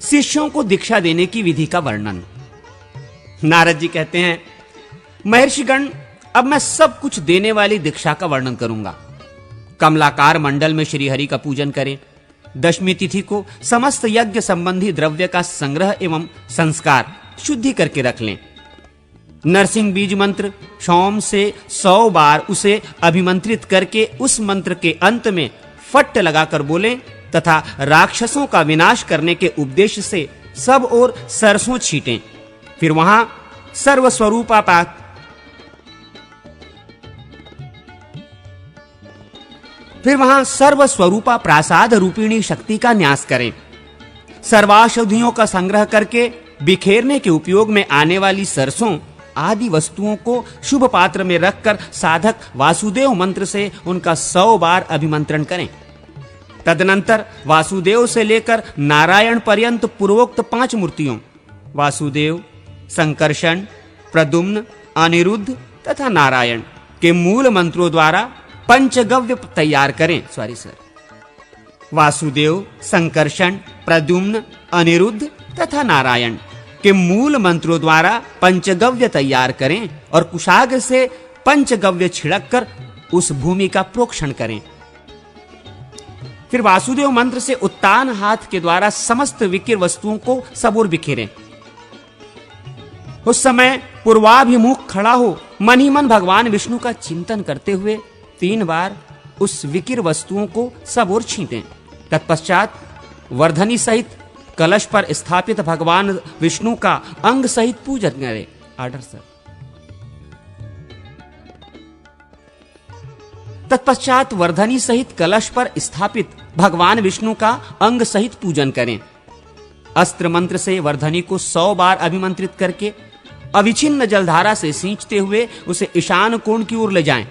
शिष्यों को दीक्षा देने की विधि का वर्णन। नारद जी कहते हैं, महर्षिगण, अब मैं सब कुछ देने वाली दीक्षा का वर्णन करूंगा। कमलाकार मंडल में श्री हरि का पूजन करें। दशमी तिथि को समस्त यज्ञ संबंधी द्रव्य का संग्रह एवं संस्कार शुद्धि करके रख लें। नरसिंह बीज मंत्र सोम से 100 बार उसे अभिमंत्रित करके उस मंत्र के अंत में फट्ट लगाकर बोलें तथा राक्षसों का विनाश करने के उद्देश्य से सब ओर सरसों छींटें। फिर वहां सर्वस्वरूपा प्रासाद रूपिणी शक्ति का न्यास करें। सर्वाषधियों का संग्रह करके बिखेरने के उपयोग में आने वाली सरसों आदि वस्तुओं को शुभ पात्र में रखकर साधक वासुदेव मंत्र से उनका 100 बार अभिमंत्रण करें। तदनंतर वासुदेव से लेकर नारायण पर्यंत पूर्वोक्त 5 मूर्तियों वासुदेव, संकर्षण, प्रद्युम्न, अनिरुद्ध तथा नारायण के मूल मंत्रों द्वारा पंचगव्य तैयार करें। वासुदेव, संकर्षण, प्रद्युम्न, अनिरुद्ध तथा नारायण के मूल मंत्रों द्वारा पंचगव्य तैयार करें और कुशाग्र से पंचगव्य छिड़ककर उस भूमि का प्रोक्षण करें। फिर वासुदेव मंत्र से उत्तान हाथ के द्वारा समस्त विकिर वस्तुओं को सब ओर बिखेरें। उस समय पूर्वाभिमुख खड़ा हो मन ही मन भगवान विष्णु का चिंतन करते हुए 3 बार उस विकिर वस्तुओं को सब ओर छींटें। तत्पश्चात वर्धनी सहित कलश पर स्थापित भगवान विष्णु का अंग सहित पूजन करें। तत्पश्चात वर्धनी सहित कलश पर स्थापित भगवान विष्णु का अंग सहित पूजन करें। अस्त्र मंत्र से वर्धनी को 100 बार अभिमंत्रित करके अविच्छिन्न जलधारा से सींचते हुए उसे ईशान कोण की ओर ले जाएं।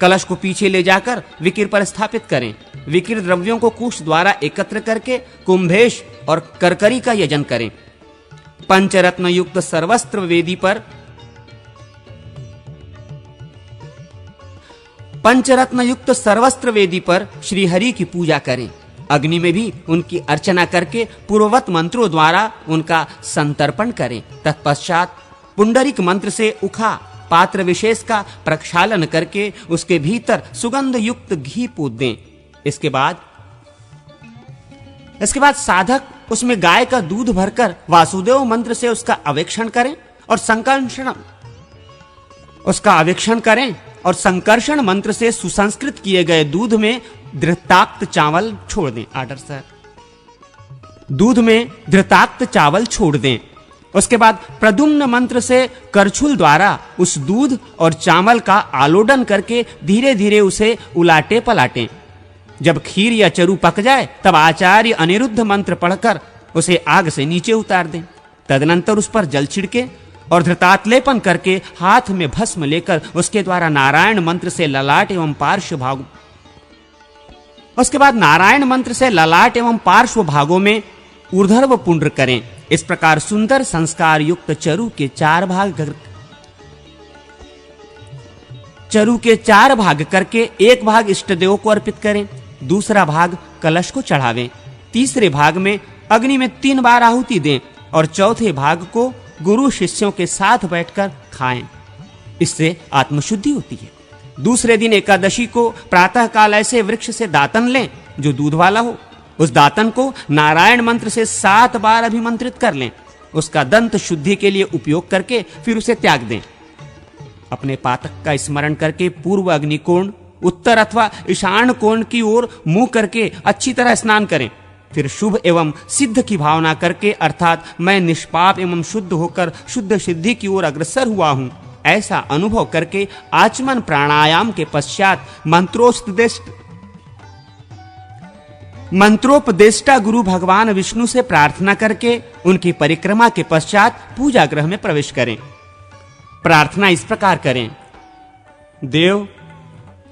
कलश को पीछे ले जाकर विकिर पर स्थापित करें। विकिर द्रव्यों को कुश द्वारा एकत्र करके कुंभेश और करकरी का यजन करें। पंचरत्न युक्त सर्वस्त्र वेदी पर श्री हरि की पूजा करें। अग्नि में भी उनकी अर्चना करके पूर्ववत मंत्रों द्वारा उनका संतर्पण करें। तत्पश्चात पुंडरीक मंत्र से उखा पात्र विशेष का प्रक्षालन करके उसके भीतर सुगंध युक्त घी पूज दें। इसके बाद साधक उसमें गाय का दूध भरकर वासुदेव मंत्र से उसका अवेक्षण करें और संकर्षण मंत्र से सुसंस्कृत किए गए दूध में धृताक्त चावल छोड़ दें। दूध में धृताक्त चावल छोड़ दें। उसके बाद प्रद्युम्न मंत्र से करछुल द्वारा उस दूध और चावल का आलोडन करके धीरे धीरे उसे उलाटे पलाटें। जब खीर या चरु पक जाए तब आचार्य अनिरुद्ध मंत्र पढ़कर उसे आग से नीचे उतार दें। तदनंतर उस पर जल छिड़के और धृतात्लेपन करके हाथ में भस्म लेकर उसके द्वारा नारायण मंत्र से ललाट एवं पार्श्व भागों में ऊर्ध्व पुंड्र करें। इस प्रकार सुंदर संस्कार युक्त चरु के 4 भाग करके 1 भाग इष्ट देव को अर्पित करें, दूसरा भाग कलश को चढ़ावें, तीसरे भाग में अग्नि में 3 बार आहुति दें और चौथे भाग को गुरु शिष्यों के साथ बैठकर खाएं। इससे आत्मशुद्धि होती है। दूसरे दिन एकादशी को प्रातः काल ऐसे वृक्ष से दातन लें जो दूध वाला हो। उस दातन को नारायण मंत्र से 7 बार अभिमंत्रित कर लें। उसका दंत शुद्धि के लिए उपयोग करके फिर उसे त्याग दें। अपने पातक का स्मरण करके पूर्व अग्निकोण, उत्तर अथवा ईशान कोण की ओर मुंह करके अच्छी तरह स्नान करें। फिर शुभ एवं सिद्ध की भावना करके अर्थात मैं निष्पाप एवं शुद्ध होकर शुद्ध सिद्धि की ओर अग्रसर हुआ हूं, ऐसा अनुभव करके आचमन प्राणायाम के पश्चात मंत्रोपदेष्टा गुरु भगवान विष्णु से प्रार्थना करके उनकी परिक्रमा के पश्चात पूजा गृह में प्रवेश करें। प्रार्थना इस प्रकार करें: देव,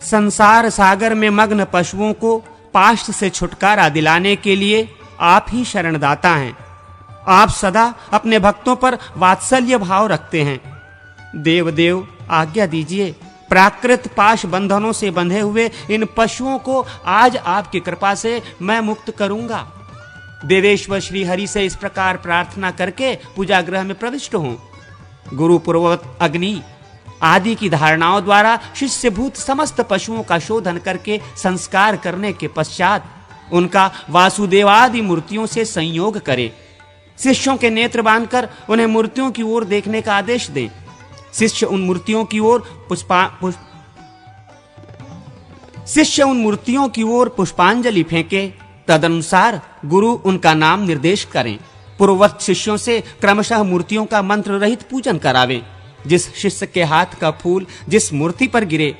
संसार सागर में मग्न पशुओं को पाश से छुटकारा दिलाने के लिए आप ही शरणदाता हैं। आप सदा अपने भक्तों पर वात्सल्य भाव रखते हैं। देव आज्ञा दीजिए, प्राकृत पाश बंधनों से बंधे हुए इन पशुओं को आज आपकी कृपा से मैं मुक्त करूंगा। देवेश्वर श्री हरि से इस प्रकार प्रार्थना करके पूजा गृह में प्रविष्ट हों। गुरु पूर्ववत अग्नि आदि की धारणाओं द्वारा शिष्यभूत समस्त पशुओं का शोधन करके संस्कार करने के पश्चात उनका वासुदेवादि मूर्तियों से संयोग करें। शिष्यों के नेत्र बांधकर उन्हें मूर्तियों की ओर देखने का आदेश दें। शिष्य उन मूर्तियों की ओर पुष्पांजलि फेंके। तदनुसार गुरु उनका नाम निर्देश करें। पूर्ववत शिष्यों से क्रमशः मूर्तियों का मंत्र रहित पूजन करावें। जिस शिष्य के हाथ का फूल जिस मूर्ति पर गिरे,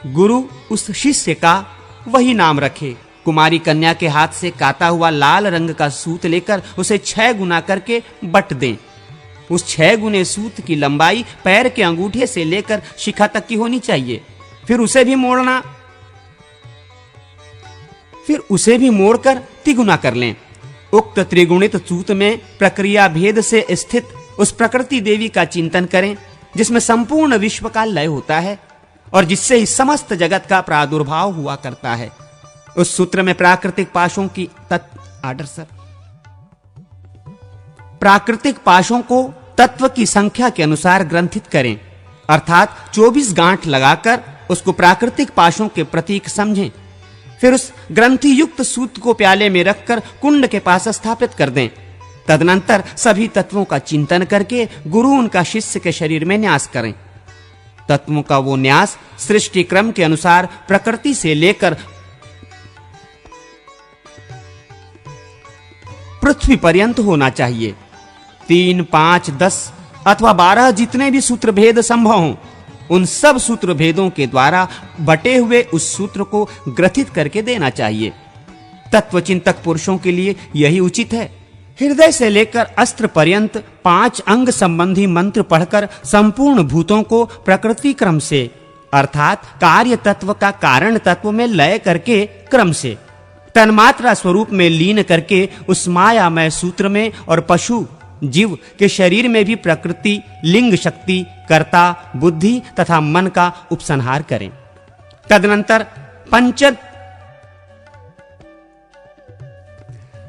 गुरु उस शिष्य का वही नाम रखे। कुमारी कन्या के हाथ से काता हुआ लाल रंग का सूत लेकर उसे 6 गुना करके बट दें। उस 6 गुने सूत की लंबाई पैर के अंगूठे से लेकर शिखा तक की होनी चाहिए। फिर उसे भी मोड़कर तिगुना कर लें। उक्त त्रिगुणित सूत में प्रक्रिया भेद से स्थित उस प्रकृति देवी का चिंतन करें जिसमें संपूर्ण विश्व का लय होता है और जिससे ही समस्त जगत का प्रादुर्भाव हुआ करता है। उस सूत्र में प्राकृतिक पाशों को तत्व की संख्या के अनुसार ग्रंथित करें, अर्थात 24 गांठ लगाकर उसको प्राकृतिक पाशों के प्रतीक समझें। फिर उस ग्रंथि युक्त सूत को प्याले में रखकर कुंड के पास स्थापित कर दें। तदनंतर सभी तत्वों का चिंतन करके गुरु उनका शिष्य के शरीर में न्यास करें। तत्वों का वो न्यास सृष्टि क्रम के अनुसार प्रकृति से लेकर पृथ्वी पर्यंत होना चाहिए। 3, 5, 10 अथवा 12 जितने भी सूत्र भेद संभव हों, उन सब सूत्र भेदों के द्वारा बटे हुए उस सूत्र को ग्रथित करके देना चाहिए। तत्वचिंतक पुरुषों के लिए यही उचित है। हृदय से लेकर अस्त्र पर्यंत 5 अंग संबंधी मंत्र पढ़कर संपूर्ण भूतों को प्रकृति क्रम से अर्थात कार्य तत्व का कारण तत्व में लय करके क्रम से तन्मात्रा स्वरूप में लीन करके उस मायामय सूत्र में और पशु जीव के शरीर में भी प्रकृति, लिंग शक्ति, कर्ता, बुद्धि तथा मन का उपसंहार करें।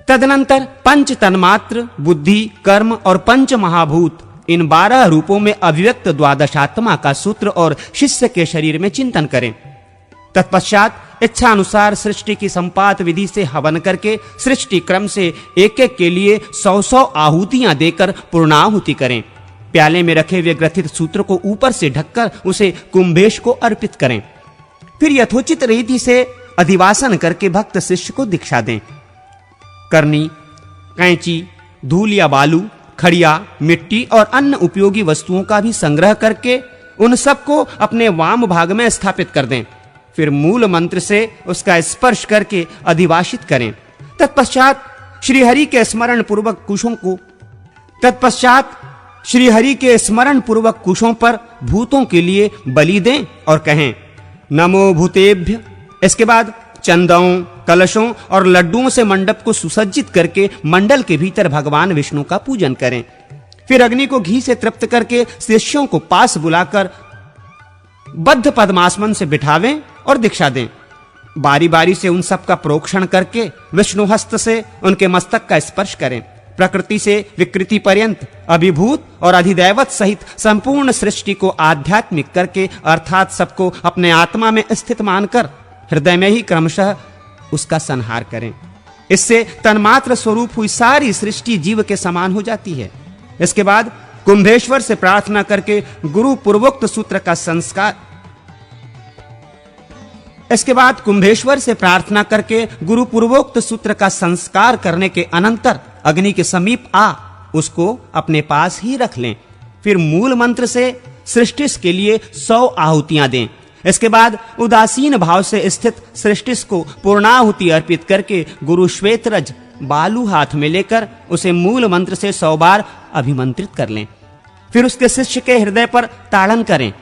तदनंतर पंच तन्मात्र, बुद्धि, कर्म और पंच महाभूत इन 12 रूपों में अभिव्यक्त द्वादशात्मा का सूत्र और शिष्य के शरीर में चिंतन करें। तत्पश्चात इच्छा अनुसार सृष्टि की संपात विधि से हवन करके सृष्टि क्रम से एक-एक के लिए 100-100 आहुतियां देकर पूर्णाहुति करें। प्याले में रखे हुए ग्रथित सूत्र को ऊपर से ढककर उसे कुंभेश को अर्पित करें। फिर यथोचित रीति से अधिवासन करके भक्त शिष्य को दीक्षा दें। करनी, कैंची, धूल या बालू, खड़िया, मिट्टी और अन्य उपयोगी वस्तुओं का भी संग्रह करके उन सबको अपने वाम भाग में स्थापित कर दें। फिर मूल मंत्र से उसका स्पर्श करके अधिवासित करें। तत्पश्चात श्री हरि के स्मरण पूर्वक कुशों पर भूतों के लिए बलि दें और कहें नमो भूतेभ्य। इसके बाद चंदों, कलशों और लड्डुओं से मंडप को सुसज्जित करके मंडल के भीतर भगवान विष्णु का पूजन करें। फिर अग्नि को घी से तृप्त करके शिष्यों को पास बुलाकर बद्ध पद्मासमन से बिठावें और दीक्षा दें। बारी बारी से उन सब का प्रोक्षण करके विष्णु हस्त से उनके मस्तक का स्पर्श करें। प्रकृति से विकृति पर्यंत अभिभूत और अधिदैवत सहित संपूर्ण सृष्टि को आध्यात्मिक करके अर्थात सबको अपने आत्मा में स्थित मानकर हृदय में ही क्रमशः उसका संहार करें। इससे तन्मात्र स्वरूप हुई सारी सृष्टि जीव के समान हो जाती है। इसके बाद कुंभेश्वर से प्रार्थना करके गुरु पूर्वोक्त सूत्र का संस्कार करने के अनंतर अग्नि के समीप आ उसको अपने पास ही रख लें। फिर मूल मंत्र से सृष्टिस के लिए 100 आहुतियां दें। इसके बाद उदासीन भाव से स्थित सृष्टिस को पूर्णाहुति अर्पित करके गुरु श्वेतरज बालू हाथ में लेकर उसे मूल मंत्र से 100 बार अभिमंत्रित कर लें। फिर उसके शिष्य के हृदय पर ताड़न करें।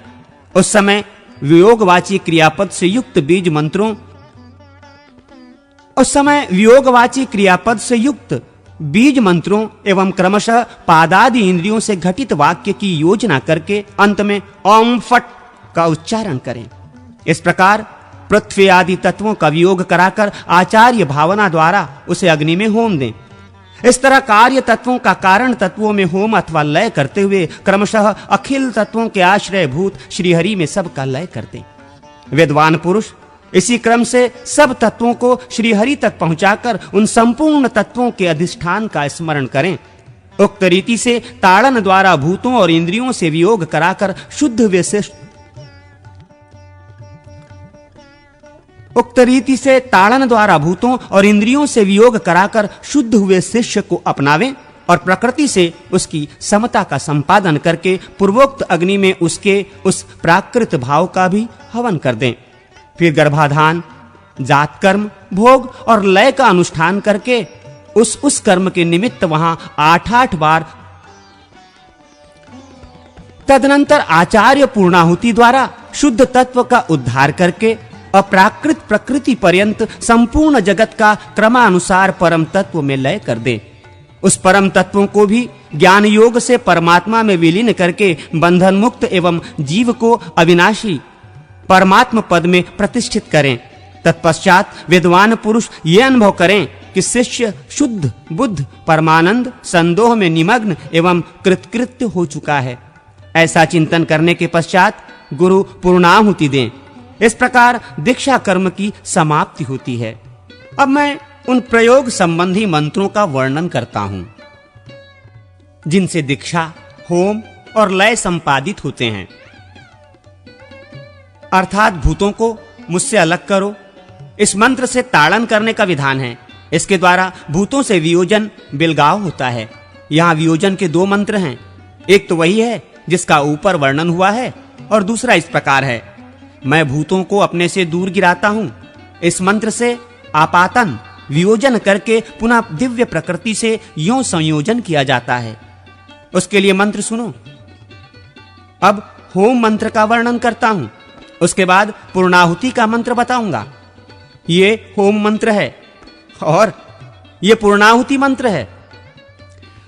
उस समय वियोगवाची क्रियापद से युक्त बीज मंत्रों एवं क्रमशः पादादि इंद्रियों से घटित वाक्य की योजना करके अंत में ओम फट का उच्चारण करें। इस प्रकार पृथ्वी आदि तत्वों का वियोग कराकर आचार्य भावना द्वारा उसे अग्नि में होम दें। इस तरह कार्य तत्वों का कारण तत्वों में होम अथवा लय करते हुए क्रमशः अखिल तत्वों के आश्रय भूत श्रीहरि में सबका लय करते। विद्वान पुरुष इसी क्रम से सब तत्वों को श्रीहरि तक पहुंचाकर उन संपूर्ण तत्वों के अधिष्ठान का स्मरण करें। उक्त रीति से ताड़न द्वारा भूतों और इंद्रियों से वियोग कराकर शुद्ध विशिष्ट उक्त रीति से ताड़न द्वारा भूतों और इंद्रियों से वियोग कराकर शुद्ध हुए शिष्य को अपनावें और प्रकृति से उसकी समता का संपादन करके पूर्वोक्त अग्नि में उसके उस प्राकृत भाव का भी हवन कर दें। फिर गर्भाधान, जात कर्म, भोग और लय का अनुष्ठान करके उस कर्म के निमित्त वहां 8-8 बार तदनंतर आचार्य पूर्णाहुति द्वारा शुद्ध तत्व का उद्धार करके अप्राकृत प्रकृति पर्यंत संपूर्ण जगत का क्रमानुसार परम तत्व में लय कर दे। उस परम तत्वों को भी ज्ञान योग से परमात्मा में विलीन करके बंधन मुक्त एवं जीव को अविनाशी परमात्म पद में प्रतिष्ठित करें। तत्पश्चात विद्वान पुरुष ये अनुभव करें कि शिष्य शुद्ध बुद्ध परमानंद संदोह में निमग्न एवं कृतकृत्य हो चुका है। ऐसा चिंतन करने के पश्चात गुरु पूर्णाहुति दें। इस प्रकार दीक्षा कर्म की समाप्ति होती है। अब मैं उन प्रयोग संबंधी मंत्रों का वर्णन करता हूं जिनसे दीक्षा, होम और लय संपादित होते हैं। अर्थात भूतों को मुझसे अलग करो, इस मंत्र से ताड़न करने का विधान है। इसके द्वारा भूतों से वियोजन बिलगाव होता है। यहां वियोजन के 2 मंत्र हैं। एक तो वही है जिसका ऊपर वर्णन हुआ है और दूसरा इस प्रकार है, मैं भूतों को अपने से दूर गिराता हूं। इस मंत्र से आपातन वियोजन करके पुनः दिव्य प्रकृति से यों संयोजन किया जाता है। उसके लिए मंत्र सुनो। अब होम मंत्र का वर्णन करता हूं, उसके बाद पूर्णाहुति का मंत्र बताऊंगा। ये होम मंत्र है और ये पूर्णाहुति मंत्र है।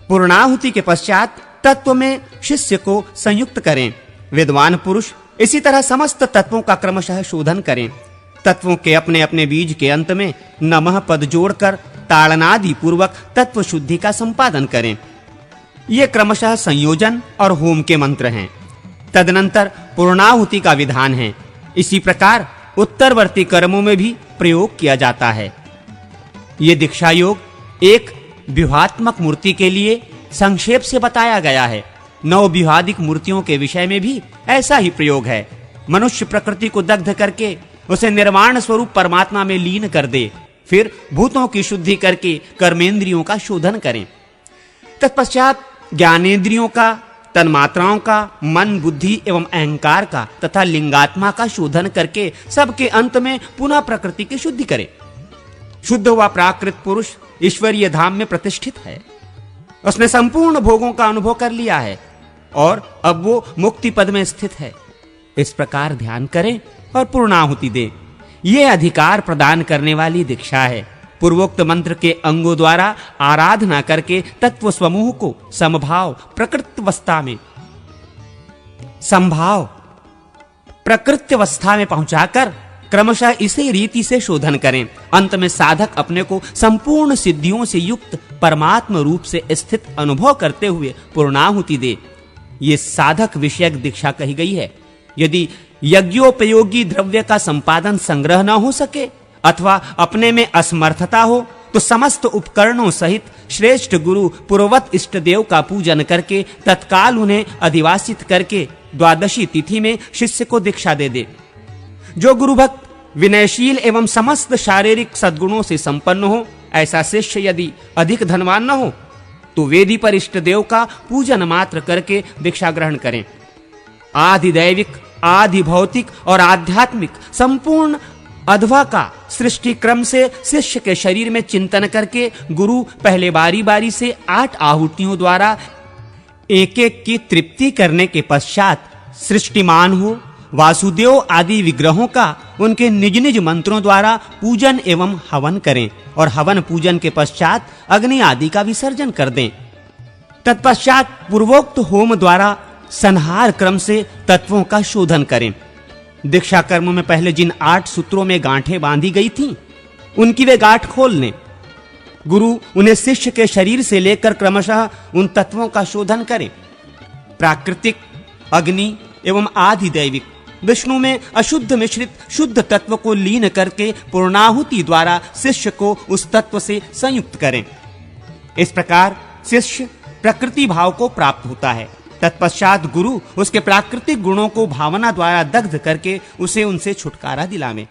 पूर्णाहुति के पश्चात तत्व में शिष्य को संयुक्त करें। विद्वान पुरुष इसी तरह समस्त तत्वों का क्रमशः शोधन करें। तत्वों के अपने अपने बीज के अंत में नमः पद जोड़कर ताड़नादि पूर्वक तत्व शुद्धि का संपादन करें। ये क्रमशः संयोजन और होम के मंत्र हैं। तदनंतर पूर्णाहुति का विधान है। इसी प्रकार उत्तरवर्ती कर्मों में भी प्रयोग किया जाता है। ये दीक्षा योग एक व्यूहात्मक मूर्ति के लिए संक्षेप से बताया गया है। 9 व्यूहादिक मूर्तियों के विषय में भी ऐसा ही प्रयोग है। मनुष्य प्रकृति को दग्ध करके उसे निर्वाण स्वरूप परमात्मा में लीन कर दे, फिर भूतों की शुद्धि करके कर्मेंद्रियों का शोधन करें। तत्पश्चात ज्ञानेंद्रियों का, तन्मात्राओं का, मन, बुद्धि एवं अहंकार का तथा लिंगात्मा का शोधन करके सबके अंत में पुनः प्रकृति की शुद्धि करें। शुद्ध हुआ प्राकृत पुरुष ईश्वरीय धाम में प्रतिष्ठित है। उसने संपूर्ण भोगों का अनुभव कर लिया है और अब वो मुक्ति पद में स्थित है। इस प्रकार ध्यान करें और पूर्णाहुति दें। यह अधिकार प्रदान करने वाली दीक्षा है। पूर्वोक्त मंत्र के अंगों द्वारा आराधना करके तत्व समूह को समभाव प्रकृत्यवस्था में संभाव प्रकृत्यवस्था में पहुंचाकर क्रमशः इसी रीति से शोधन करें। अंत में साधक अपने को संपूर्ण सिद्धियों से युक्त परमात्म रूप से स्थित अनुभव करते हुए पूर्णाहुति दे। ये साधक विषयक दीक्षा कही गई है। यदि यज्ञोपयोगी द्रव्य का संपादन संग्रह न हो सके अथवा अपने में असमर्थता हो तो समस्त उपकरणों सहित श्रेष्ठ गुरु पूर्ववत इष्ट देव का पूजन करके तत्काल उन्हें अधिवासित करके द्वादशी तिथि में शिष्य को दीक्षा दे दे। जो गुरु भक्त विनयशील एवं समस्त शारीरिक सद्गुणों से संपन्न हो, ऐसा शिष्य यदि अधिक धनवान न हो तो वेदी पर इष्ट देव का पूजन मात्र करके दीक्षा ग्रहण करें। आदि दैविक, आदि भौतिक और आध्यात्मिक संपूर्ण अध्वा का सृष्टि क्रम से शिष्य के शरीर में चिंतन करके गुरु पहले बारी बारी से 8 आहुतियों द्वारा एक एक की तृप्ति करने के पश्चात सृष्टिमान हो वासुदेव आदि विग्रहों का उनके निज निज मंत्रों द्वारा पूजन एवं हवन करें और हवन पूजन के पश्चात अग्नि आदि का विसर्जन कर दें। तत्पश्चात पूर्वोक्त होम द्वारा संहार क्रम से तत्वों का शोधन करें। दीक्षा कर्म में पहले जिन 8 सूत्रों में गांठें बांधी गई थीं, उनकी वे गांठ खोल लें। गुरु उन्हें शिष्य के शरीर से लेकर क्रमशः उन तत्वों का शोधन करें। प्राकृतिक, अग्नि एवं आधिदैविक, विष्णु में अशुद्ध मिश्रित शुद्ध तत्व को लीन करके पूर्णाहुति द्वारा शिष्य को उस तत्व से संयुक्त करें। इस प्रकार शिष्य प्रकृति भाव को प्राप्त होता है। तत्पश्चात गुरु उसके प्राकृतिक गुणों को भावना द्वारा दग्ध करके उसे उनसे छुटकारा दिलावें।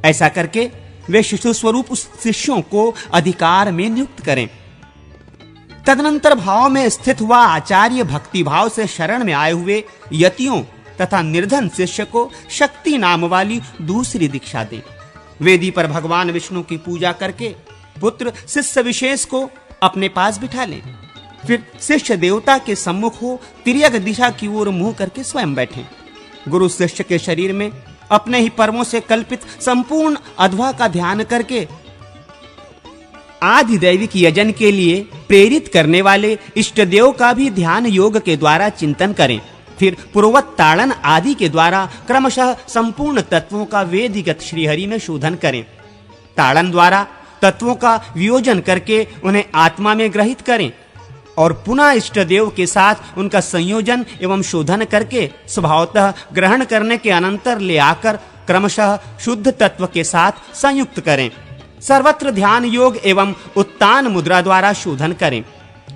ऐसा करके वे शिशु स्वरूप उस शिष्यों को अधिकार में नियुक्त करें। तदनंतर भाव में स्थित हुआ आचार्य भक्ति भाव से शरण में आए हुए यतियों तथा निर्धन शिष्य को शक्ति नाम वाली दूसरी दीक्षा दे। वेदी पर भगवान विष्णु की पूजा करके पुत्र शिष्य विशेष को अपने पास बिठा लें। फिर शिष्य देवता के सम्मुख हो तिर्यक दिशा की ओर मुंह करके स्वयं बैठें। गुरु शिष्य के शरीर में अपने ही पर्वों से कल्पित संपूर्ण अध्वा का ध्यान करके आधिदैविक यजन के लिए प्रेरित करने वाले इष्ट देव का भी ध्यान योग के द्वारा चिंतन करें। फिर पूर्ववत ताड़न आदि के द्वारा क्रमशः संपूर्ण तत्वों का वेदिगत श्रीहरि में शोधन करें। ताड़न द्वारा तत्वों का वियोजन करके उन्हें आत्मा में ग्रहित करें और पुनः इष्ट देव के साथ उनका संयोजन एवं शोधन करके स्वभावतः ग्रहण करने के अनंतर ले आकर क्रमशः शुद्ध तत्व के साथ संयुक्त करें। सर्वत्र ध्यान योग एवं उत्तान मुद्रा द्वारा शोधन करें।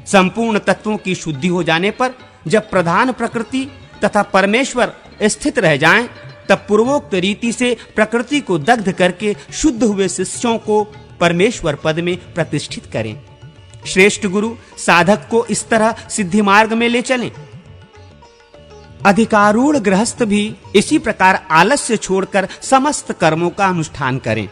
संपूर्ण तत्वों की शुद्धि हो जाने पर जब प्रधान प्रकृति तथा परमेश्वर स्थित रह जाएं, तब पूर्वोक्त रीति से प्रकृति को दग्ध करके शुद्ध हुए शिष्यों को परमेश्वर पद में प्रतिष्ठित करें। श्रेष्ठ गुरु साधक को इस तरह सिद्धि मार्ग में ले चलें। अधिकारूढ़ गृहस्थ भी इसी प्रकार आलस्य छोड़कर समस्त कर्मों का अनुष्ठान करें।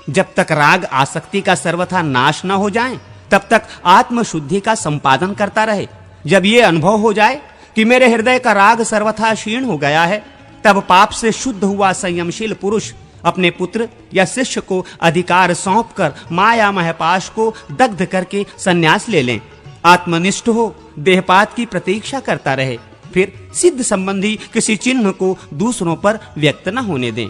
जब तक राग आसक्ति का सर्वथा नाश न हो जाए, तब तक आत्म शुद्धि का संपादन करता रहे। जब ये अनुभव हो जाए कि मेरे हृदय का राग सर्वथा क्षीण हो गया है, तब पाप से शुद्ध हुआ संयमशील पुरुष अपने पुत्र या शिष्य को अधिकार सौंपकर माया महपाश को दग्ध करके संन्यास ले लें। आत्मनिष्ठ हो देहपात की प्रतीक्षा करता रहे। फिर सिद्ध संबंधी किसी चिन्ह को दूसरों पर व्यक्त न होने दें।